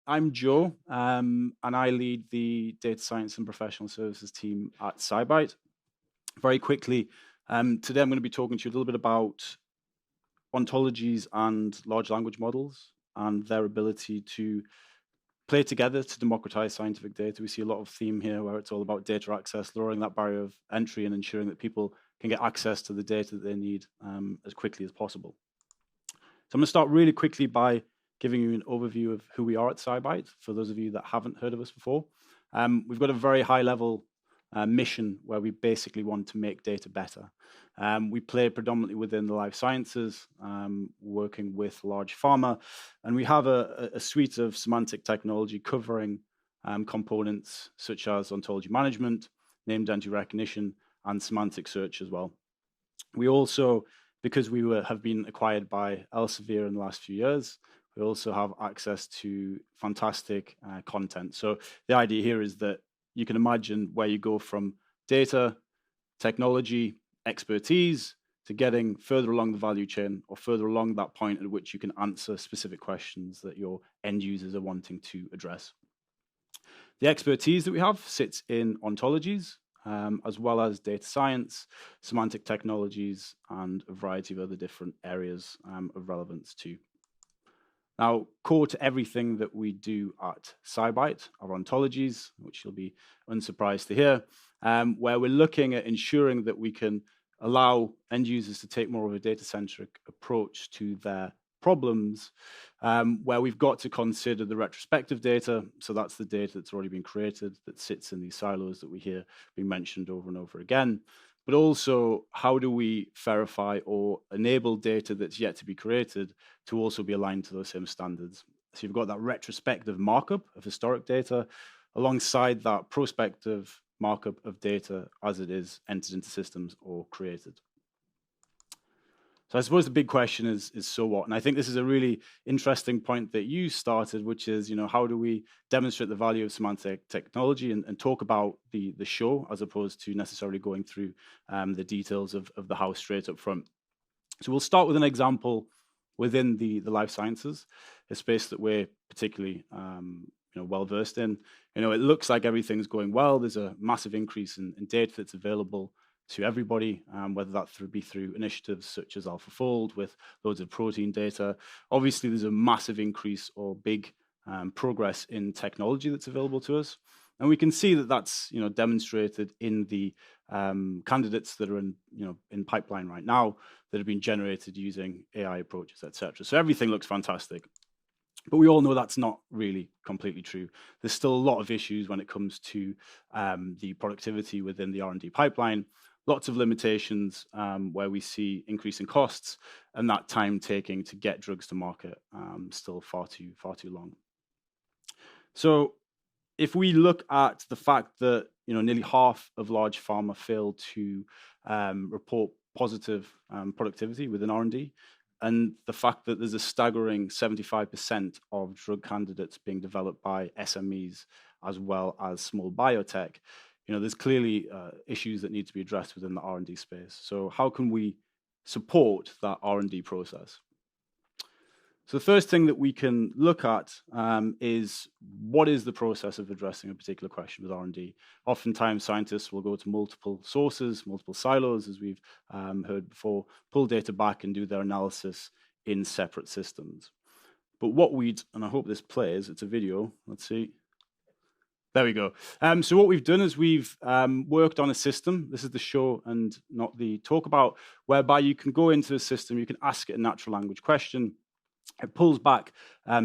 I'm Joe, and I lead the data science and professional services team at SciBite. Very quickly, today I'm going to be talking to you a little bit about ontologies and large language models and their ability to play together to democratize scientific data. We see a lot of theme here where it's all about data access, lowering that barrier of entry and ensuring that people can get access to the data that they need as quickly as possible. So I'm going to start really quickly by giving you an overview of who we are at SciBite, for those of you that haven't heard of us before. We've got a very high-level mission where we basically want to make data better. We play predominantly within the life sciences, working with large pharma, and we have a suite of semantic technology covering components such as ontology management, named entity recognition, and semantic search as well. We also, because we have been acquired by Elsevier in the last few years, we also have access to fantastic content. So the idea here is that you can imagine where you go from data, technology, expertise, to getting further along the value chain or further along that point at which you can answer specific questions that your end users are wanting to address. The expertise that we have sits in ontologies, as well as data science, semantic technologies, and a variety of other different areas of relevance too. Now, core to everything that we do at SciBite are ontologies, which you'll be unsurprised to hear, where we're looking at ensuring that we can allow end users to take more of a data-centric approach to their problems, where we've got to consider the retrospective data. So that's the data that's already been created, that sits in these silos that we hear being mentioned over and over again. But also, how do we verify or enable data that's yet to be created to also be aligned to those same standards? So you've got that retrospective markup of historic data alongside that prospective markup of data as it is entered into systems or created. So I suppose the big question is so what? And I think this is a really interesting point that you started, which is, how do we demonstrate the value of semantic technology and talk about the show as opposed to necessarily going through the details of the how straight up front. So we'll start with an example within the life sciences, a space that we're particularly well versed in. It looks like everything's going well. There's a massive increase in data that's available to everybody, whether that be through initiatives such as AlphaFold with loads of protein data. Obviously, there's a massive increase or big progress in technology that's available to us. And we can see that that's demonstrated in the candidates that are in pipeline right now that have been generated using AI approaches, etc. So everything looks fantastic. But we all know that's not really completely true. There's still a lot of issues when it comes to the productivity within the R&D pipeline. Lots of limitations where we see increasing costs and that time taking to get drugs to market still far too long. So if we look at the fact that nearly half of large pharma fail to report positive productivity within R&D, and the fact that there's a staggering 75% of drug candidates being developed by SMEs as well as small biotech, there's clearly issues that need to be addressed within the R&D space. So how can we support that R&D process? So the first thing that we can look at is what is the process of addressing a particular question with R&D. Oftentimes, scientists will go to multiple sources, multiple silos, as we've heard before, pull data back and do their analysis in separate systems. But and I hope this plays, it's a video, let's see. There we go. So what we've done is we've worked on a system. This is the show and not the talk about, whereby you can go into the system, you can ask it a natural language question. It pulls back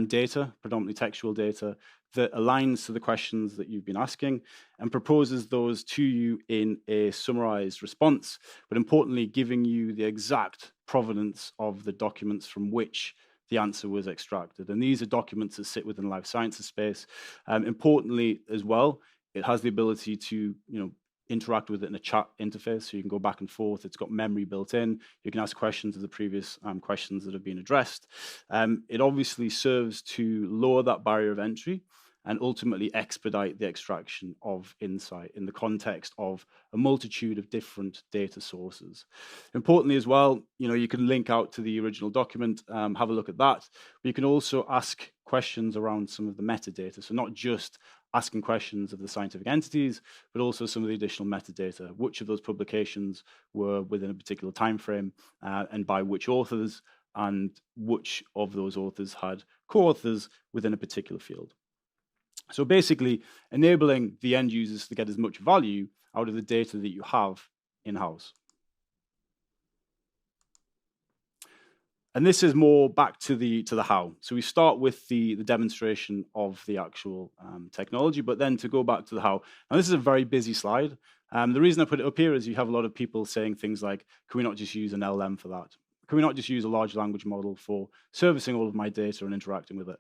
data, predominantly textual data, that aligns to the questions that you've been asking and proposes those to you in a summarized response, but importantly, giving you the exact provenance of the documents from which the answer was extracted. And these are documents that sit within the life sciences space. Importantly as well, it has the ability to interact with it in a chat interface, so you can go back and forth. It's got memory built in. You can ask questions of the previous questions that have been addressed. It obviously serves to lower that barrier of entry and ultimately expedite the extraction of insight in the context of a multitude of different data sources. Importantly as well, you can link out to the original document, have a look at that, but you can also ask questions around some of the metadata. So not just asking questions of the scientific entities, but also some of the additional metadata. Which of those publications were within a particular time frame, and by which authors, and which of those authors had co-authors within a particular field. So basically, enabling the end users to get as much value out of the data that you have in-house. And this is more back to the how. So we start with the demonstration of the actual technology, but then to go back to the how. Now this is a very busy slide. The reason I put it up here is you have a lot of people saying things like, can we not just use an LLM for that? Can we not just use a large language model for servicing all of my data and interacting with it?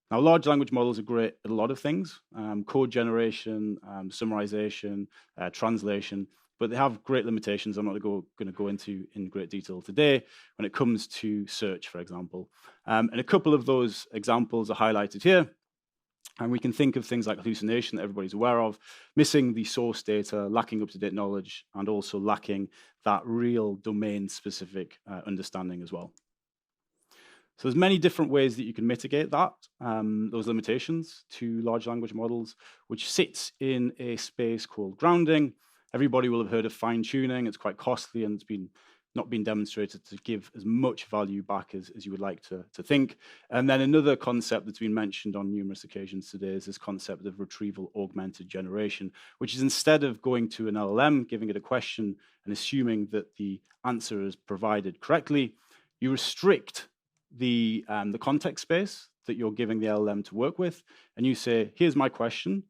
Now, large language models are great at a lot of things, code generation, summarization, translation, but they have great limitations I'm not going to go into in great detail today when it comes to search, for example. And a couple of those examples are highlighted here. And we can think of things like hallucination that everybody's aware of, missing the source data, lacking up-to-date knowledge, and also lacking that real domain-specific understanding as well. So there's many different ways that you can mitigate that, those limitations to large language models, which sits in a space called grounding. Everybody will have heard of fine-tuning. It's quite costly, and it's not been demonstrated to give as much value back as you would like to think. And then another concept that's been mentioned on numerous occasions today is this concept of retrieval augmented generation, which is instead of going to an LLM, giving it a question and assuming that the answer is provided correctly, you restrict the context space that you're giving the LLM to work with, and you say, here's my question,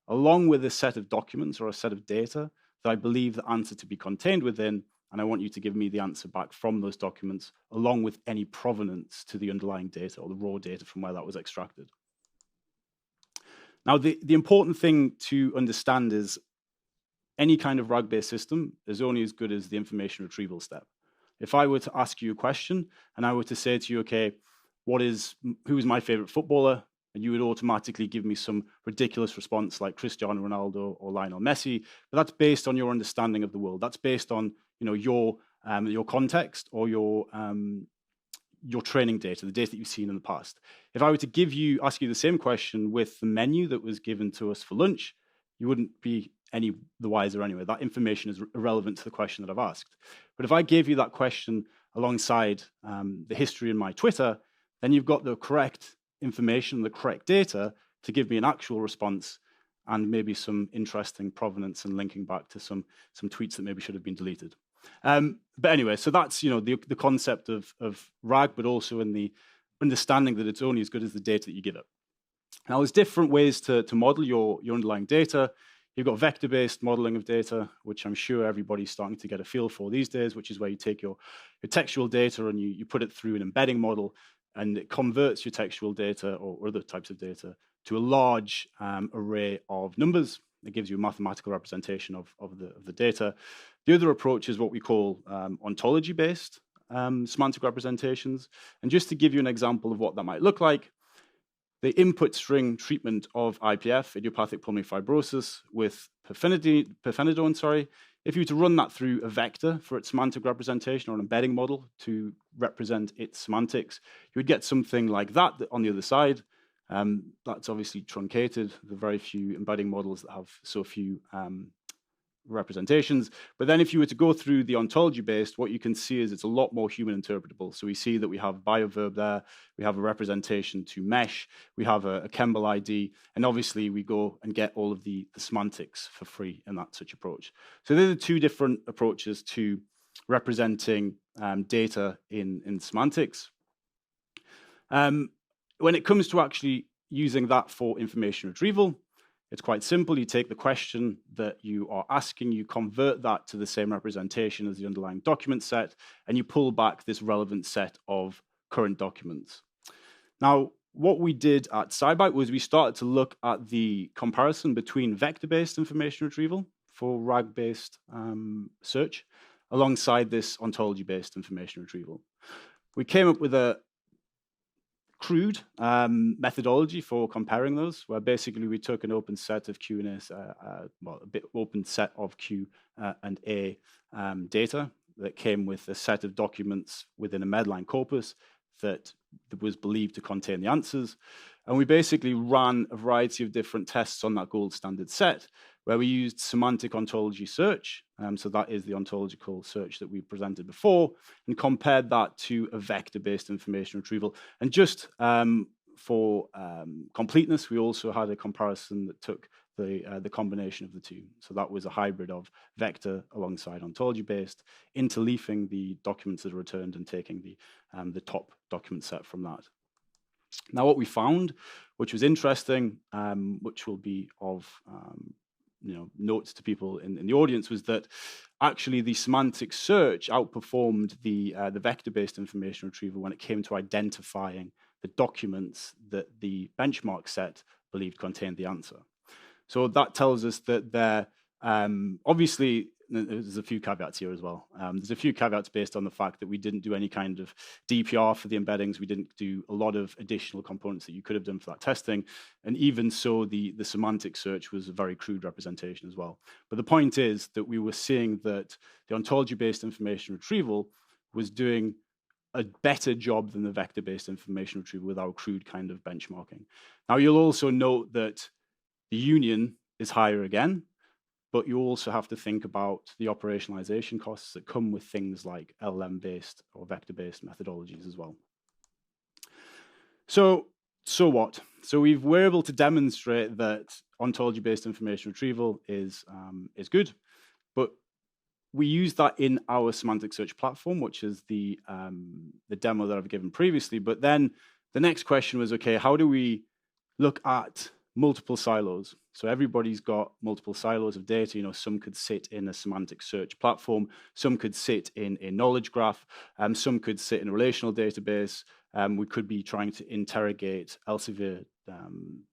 along with a set of documents or a set of data that I believe the answer to be contained within, and I want you to give me the answer back from those documents, along with any provenance to the underlying data or the raw data from where that was extracted. Now, the important thing to understand is any kind of RAG-based system is only as good as the information retrieval step. If I were to ask you a question and I were to say to you, okay, who is my favorite footballer? And you would automatically give me some ridiculous response like Cristiano Ronaldo or Lionel Messi, but that's based on your understanding of the world. That's based on your context or your training data, the data that you've seen in the past. If I were to ask you the same question with the menu that was given to us for lunch, you wouldn't be any the wiser anyway. That information is irrelevant to the question that I've asked. But if I gave you that question alongside the history in my Twitter, then you've got the correct information, the correct data to give me an actual response and maybe some interesting provenance and linking back to some tweets that maybe should have been deleted. But anyway, so that's the concept of RAG, but also in the understanding that it's only as good as the data that you give it. Now, there's different ways to model your underlying data. You've got vector-based modeling of data, which I'm sure everybody's starting to get a feel for these days, which is where you take your textual data and you put it through an embedding model, and it converts your textual data or other types of data to a large array of numbers. It gives you a mathematical representation of the data. The other approach is what we call ontology-based semantic representations. And just to give you an example of what that might look like, the input string treatment of IPF, idiopathic pulmonary fibrosis, with pirfenidone, if you were to run that through a vector for its semantic representation or an embedding model to represent its semantics, you would get something like that on the other side. That's obviously truncated. There are very few embedding models that have so few representations. But then if you were to go through the ontology-based, what you can see is it's a lot more human interpretable. So we see that we have bioverb there, we have a representation to mesh, we have a Kemble ID, and obviously we go and get all of the semantics for free in that such approach. So they're the two different approaches to representing data in semantics. When it comes to actually using that for information retrieval, it's quite simple. You take the question that you are asking, you convert that to the same representation as the underlying document set, and you pull back this relevant set of current documents. Now, what we did at SciBite was we started to look at the comparison between vector-based information retrieval for RAG-based search alongside this ontology-based information retrieval. We came up with a crude methodology for comparing those, where basically we took an open set of Q and A, well, a bit open set of Q and A data that came with a set of documents within a Medline corpus that was believed to contain the answers. And we basically ran a variety of different tests on that gold standard set, where we used semantic ontology search. So that is the ontological search that we presented before, and compared that to a vector-based information retrieval. And just for completeness, we also had a comparison that took the combination of the two. So that was a hybrid of vector alongside ontology-based, interleafing the documents that are returned and taking the top document set from that. Now, what we found, which was interesting, which will be of notes to people in the audience, was that actually the semantic search outperformed the vector-based information retrieval when it came to identifying the documents that the benchmark set believed contained the answer. So that tells us that there, obviously, there's a few caveats here as well. There's a few caveats based on the fact that we didn't do any kind of DPR for the embeddings. We didn't do a lot of additional components that you could have done for that testing. And even so, the semantic search was a very crude representation as well. But the point is that we were seeing that the ontology-based information retrieval was doing a better job than the vector-based information retrieval with our crude kind of benchmarking. Now, you'll also note that the union is higher again, but you also have to think about the operationalization costs that come with things like LLM-based or vector-based methodologies as well. So what? So we're able to demonstrate that ontology-based information retrieval is good, but we use that in our semantic search platform, which is the demo that I've given previously. But then the next question was, okay, how do we look at multiple silos? So everybody's got multiple silos of data. Some could sit in a semantic search platform, some could sit in a knowledge graph, some could sit in a relational database. We could be trying to interrogate Elsevier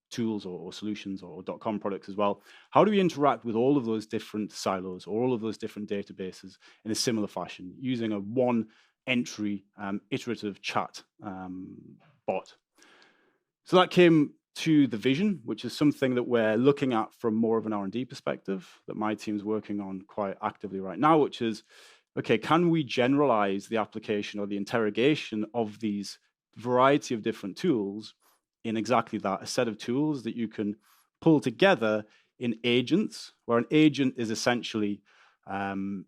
tools or solutions or .com products as well. How do we interact with all of those different silos or all of those different databases in a similar fashion using a one entry iterative chat bot? So that came to the vision, which is something that we're looking at from more of an R&D perspective that my team's working on quite actively right now, which is, okay, can we generalize the application or the interrogation of these variety of different tools in exactly that, a set of tools that you can pull together in agents, where an agent is essentially an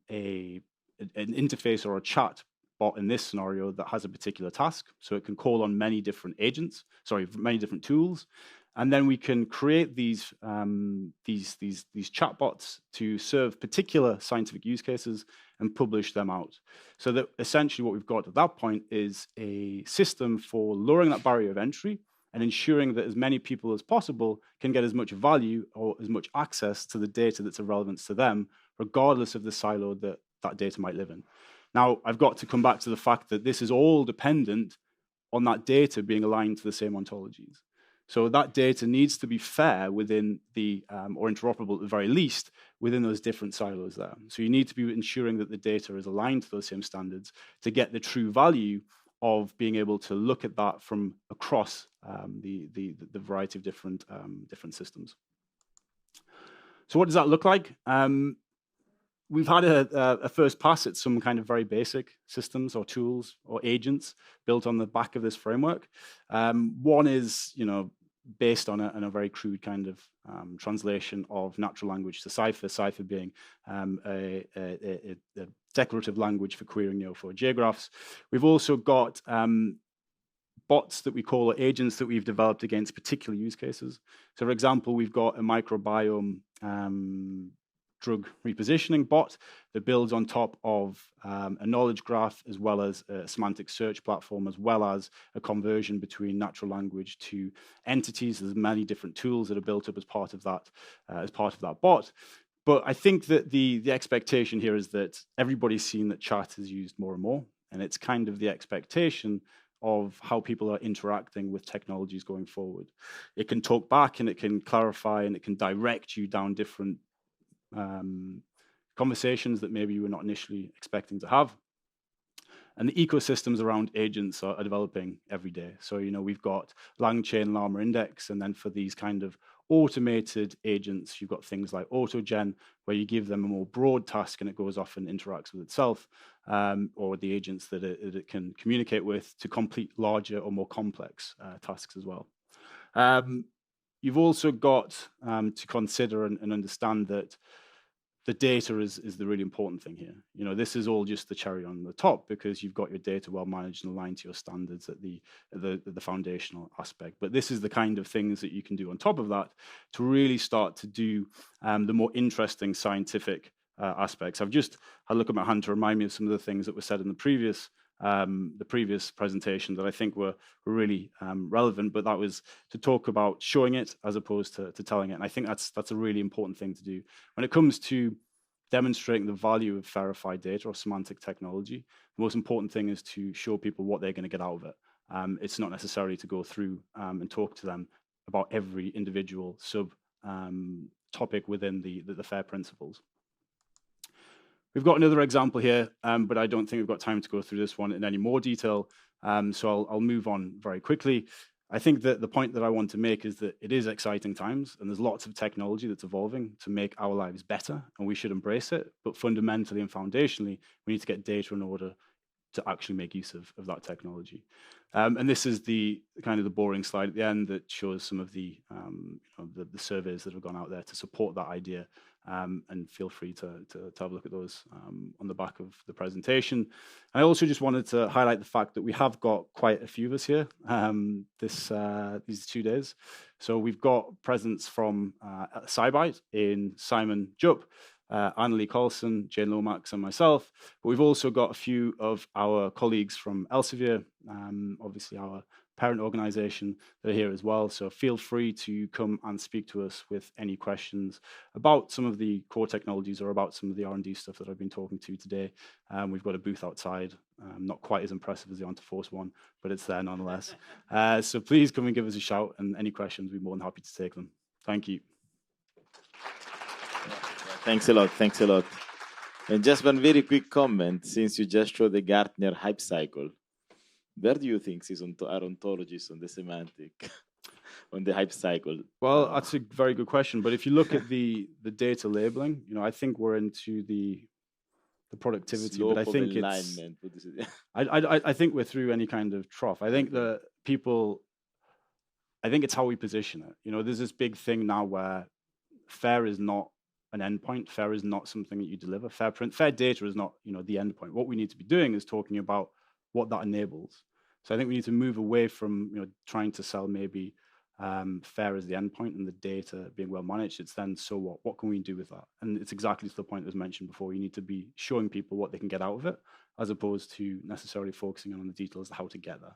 interface or a chat bot in this scenario that has a particular task. So it can call on many different tools. And then we can create these chatbots to serve particular scientific use cases and publish them out. So that essentially what we've got at that point is a system for lowering that barrier of entry and ensuring that as many people as possible can get as much value or as much access to the data that's of relevance to them, regardless of the silo that that data might live in. Now, I've got to come back to the fact that this is all dependent on that data being aligned to the same ontologies. So that data needs to be fair within the, or interoperable at the very least, within those different silos there. So you need to be ensuring that the data is aligned to those same standards to get the true value of being able to look at that from across the variety of different systems. So what does that look like? We've had a first pass at some kind of very basic systems or tools or agents built on the back of this framework. One is, based on a very crude kind of translation of natural language to Cypher, Cypher being a declarative language for querying Neo4j graphs. We've also got bots that we call agents that we've developed against particular use cases. So for example, we've got a microbiome drug repositioning bot that builds on top of a knowledge graph, as well as a semantic search platform, as well as a conversion between natural language to entities. There's many different tools that are built up as part of that bot. But I think that the expectation here is that everybody's seen that chat is used more and more, and it's kind of the expectation of how people are interacting with technologies going forward. It can talk back, and it can clarify, and it can direct you down different conversations that maybe you were not initially expecting to have. And the ecosystems around agents are developing every day. So, we've got long chain llama index, and then for these kind of automated agents, you've got things like autogen, where you give them a more broad task and it goes off and interacts with itself, or the agents that it can communicate with to complete larger or more complex tasks as well. You've also got to consider and understand that the data is the really important thing here. This is all just the cherry on the top because you've got your data well managed and aligned to your standards at the foundational aspect. But this is the kind of things that you can do on top of that to really start to do the more interesting scientific aspects. I've just had a look at my hand to remind me of some of the things that were said in the previous presentation that I think were really relevant, but that was to talk about showing it as opposed to telling it. And I think that's a really important thing to do. When it comes to demonstrating the value of verified data or semantic technology, the most important thing is to show people what they're going to get out of it. It's not necessary to go through and talk to them about every individual sub topic within the FAIR principles. We've got another example here, but I don't think we've got time to go through this one in any more detail. So I'll move on very quickly. I think that the point that I want to make is that it is exciting times, and there's lots of technology that's evolving to make our lives better, and we should embrace it. But fundamentally and foundationally, we need to get data in order to actually make use of that technology. And this is the kind of the boring slide at the end that shows some of the surveys that have gone out there to support that idea. And feel free to have a look at those on the back of the presentation. I also just wanted to highlight the fact that we have got quite a few of us here these 2 days. So we've got presence from SciBite in Simon Jupp, Annalie Carlson, Jane Lomax, and myself. But we've also got a few of our colleagues from Elsevier, obviously our parent organization, that are here as well. So feel free to come and speak to us with any questions about some of the core technologies or about some of the R&D stuff that I've been talking to today. We've got a booth outside, not quite as impressive as the OntoForce one, but it's there nonetheless. So please come and give us a shout, and any questions, we're more than happy to take them. Thank you. Thanks a lot. Thanks a lot. And just one very quick comment, since you just showed the Gartner hype cycle. Where do you think is our ontologies on the semantic, on the hype cycle? Well, that's a very good question. But if you look at the data labeling, I think we're into the productivity. Slope but I think alignment. I think we're through any kind of trough. I think that I think it's how we position it. There's this big thing now where FAIR is not an endpoint. FAIR is not something that you deliver. FAIR data is not, the endpoint. What we need to be doing is talking about what that enables. So I think we need to move away from, trying to sell maybe FAIR as the endpoint and the data being well managed. It's then, so what? What can we do with that? And it's exactly to the point that was mentioned before. You need to be showing people what they can get out of it, as opposed to necessarily focusing on the details of how to get there.